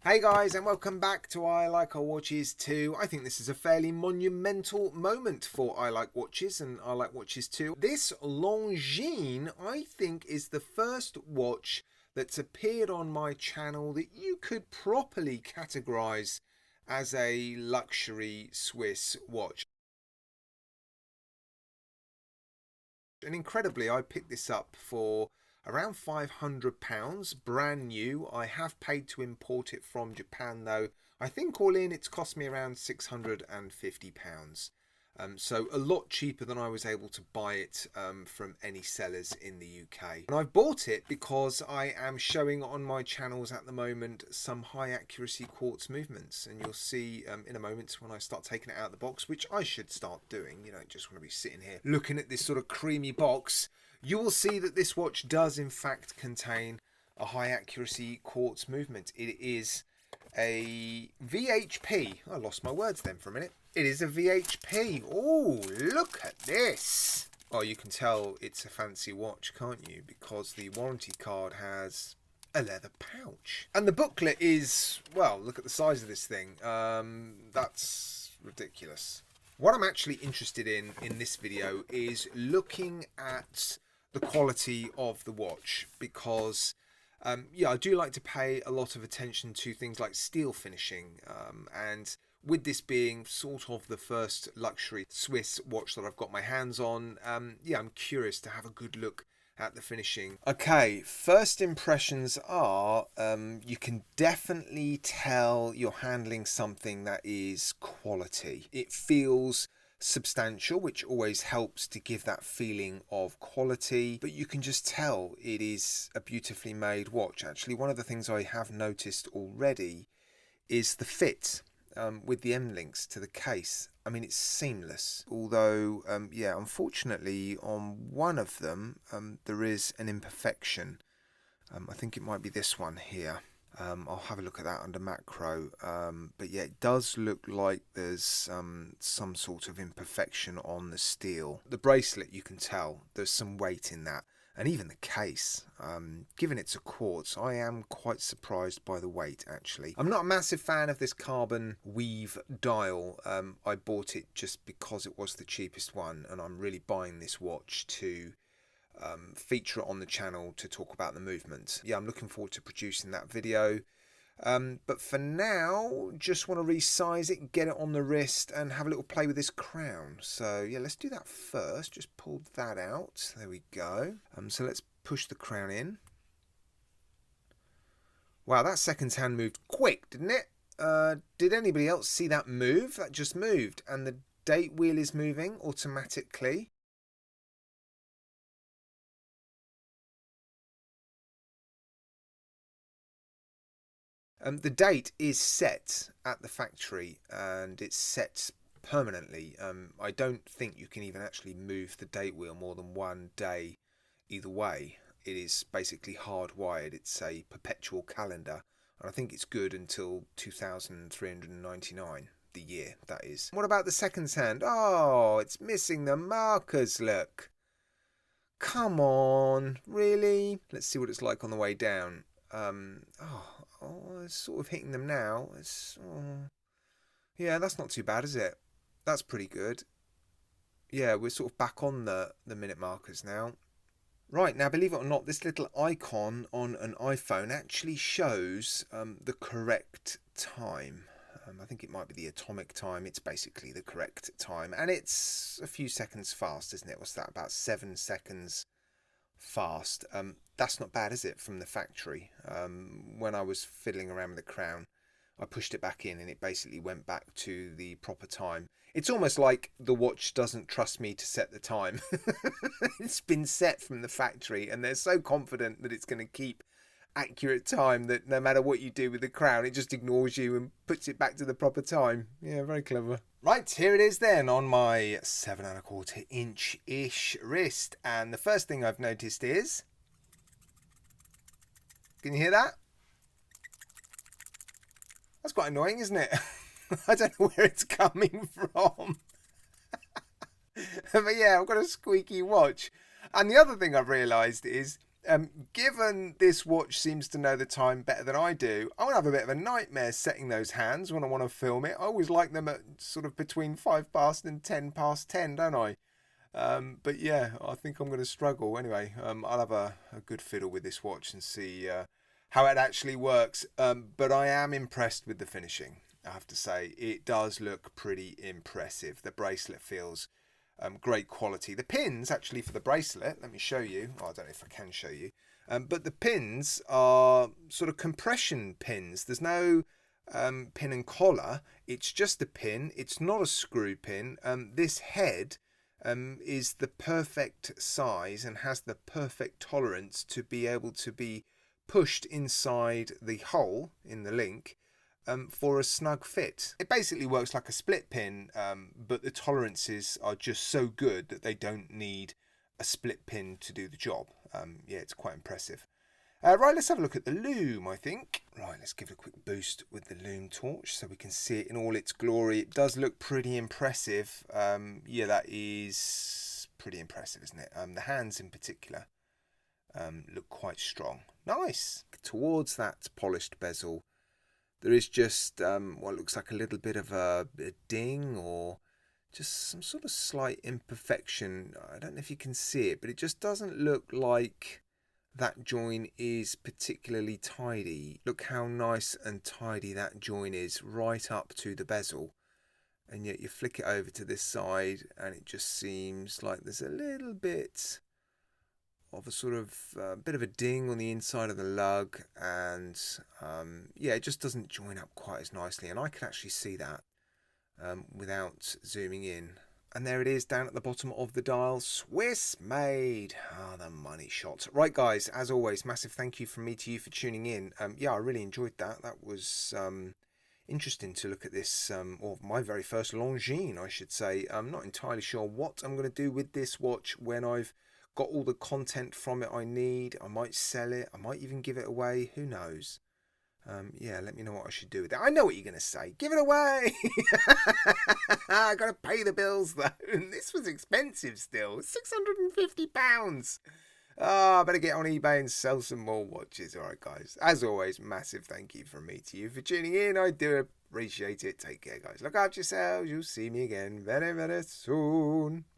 Hey guys, and welcome back to I Like Our Watches 2. I think this is a fairly monumental moment for I Like Watches and I Like Watches 2. This Longines, I think, is the first watch that's appeared on my channel that you could properly categorise as a luxury Swiss watch. And incredibly, I picked this up for around £500, brand new. I have paid to import it from Japan though. I think all in it's cost me around £650. So a lot cheaper than I was able to buy it from any sellers in the UK. And I've bought it because I am showing on my channels at the moment some high accuracy quartz movements, and you'll see in a moment when I start taking it out of the box, which I should start doing. You don't just want to be sitting here looking at this sort of creamy box. You will see that this watch does in fact contain a high accuracy quartz movement. It is a VHP. I lost my words then for a minute. It is a VHP. Oh, look at this. Oh, you can tell it's a fancy watch, can't you? Because the warranty card has a leather pouch. And the booklet is, well, look at the size of this thing. That's ridiculous. What I'm actually interested in this video is looking at the quality of the watch, because yeah, I do like to pay a lot of attention to things like steel finishing, and with this being sort of the first luxury Swiss watch that I've got my hands on, yeah, I'm curious to have a good look at the finishing. Okay, first impressions are you can definitely tell you're handling something that is quality. It feels substantial, which always helps to give that feeling of quality, but you can just tell it is a beautifully made watch. Actually, one of the things I have noticed already is the fit with the M links to the case. I mean, it's seamless, although yeah, unfortunately on one of them there is an imperfection. I think it might be this one here. I'll have a look at that under macro, but yeah, it does look like there's some sort of imperfection on the steel. The bracelet, you can tell there's some weight in that, and even the case, given it's a quartz, I am quite surprised by the weight actually. I'm not a massive fan of this carbon weave dial. I bought it just because it was the cheapest one, and I'm really buying this watch to feature it on the channel to talk about the movement. Yeah, I'm looking forward to producing that video, but for now just want to resize it, get it on the wrist and have a little play with this crown. So yeah, let's do that first. Just pull that out, there we go. So let's push the crown in. Wow, that second hand moved quick, didn't it? Did anybody else see that move? That just moved, and the date wheel is moving automatically. The date is set at the factory, and it's set permanently. I don't think you can even actually move the date wheel more than one day either way. It is basically hardwired. It's a perpetual calendar, and I think it's good until 2399, the year that is. What about the second hand? Oh, it's missing the markers, look. Come on, really? Let's see what it's like on the way down. It's sort of hitting them now. Yeah, that's not too bad, is it? That's pretty good. Yeah, we're sort of back on the minute markers now. Right, now believe it or not, this little icon on an iPhone actually shows the correct time. I think it might be the atomic time. It's basically the correct time, and it's a few seconds fast, isn't it? What's that, about 7 seconds fast? That's not bad, is it, from the factory? When I was fiddling around with the crown, I pushed it back in and it basically went back to the proper time. It's almost like the watch doesn't trust me to set the time. It's been set from the factory and they're so confident that it's going to keep accurate time that no matter what you do with the crown, it just ignores you and puts it back to the proper time. Yeah, very clever. Right, here it is then on my 7¼ inch-ish wrist, and the first thing I've noticed is, can you hear that? That's quite annoying, isn't it? I don't know where it's coming from. But yeah, I've got a squeaky watch. And the other thing I've realised is Given this watch seems to know the time better than I do, I want to have a bit of a nightmare setting those hands when I want to film it. I always like them at sort of between 5 past and 10 past 10, don't I? But yeah, I think I'm going to struggle. Anyway, I'll have a good fiddle with this watch and see how it actually works. But I am impressed with the finishing, I have to say. It does look pretty impressive. The bracelet feels great quality. The pins, actually, for the bracelet, let me show you. Oh, I don't know if I can show you. But the pins are sort of compression pins. There's no pin and collar. It's just a pin. It's not a screw pin. This head is the perfect size and has the perfect tolerance to be able to be pushed inside the hole in the link for a snug fit. It basically works like a split pin, but the tolerances are just so good that they don't need a split pin to do the job. Yeah, it's quite impressive. Right, let's have a look at the Lume, I think. Right, let's give it a quick boost with the Lume torch so we can see it in all its glory. It does look pretty impressive. Yeah, that is pretty impressive, isn't it? The hands in particular look quite strong. Nice. Towards that polished bezel, there is just what looks like a little bit of a ding or just some sort of slight imperfection. I don't know if you can see it, but it just doesn't look like that join is particularly tidy. Look how nice and tidy that join is right up to the bezel. And yet you flick it over to this side and it just seems like there's a little bit of a sort of bit of a ding on the inside of the lug, and yeah, it just doesn't join up quite as nicely, and I can actually see that without zooming in. And there it is down at the bottom of the dial, Swiss made. Ah, the money shot. Right, guys, as always, massive thank you from me to you for tuning in. Yeah, I really enjoyed that. That was interesting to look at this, or my very first Longines, I should say. I'm not entirely sure what I'm going to do with this watch when I've got all the content from it I need. I might sell it. I might even give it away. Who knows? Yeah, let me know what I should do with it. I know what you're going to say. Give it away! I got to pay the bills, though. And this was expensive still. £650. Oh, I better get on eBay and sell some more watches. All right, guys. As always, massive thank you from me to you for tuning in. I do appreciate it. Take care, guys. Look after yourselves. You'll see me again very, very soon.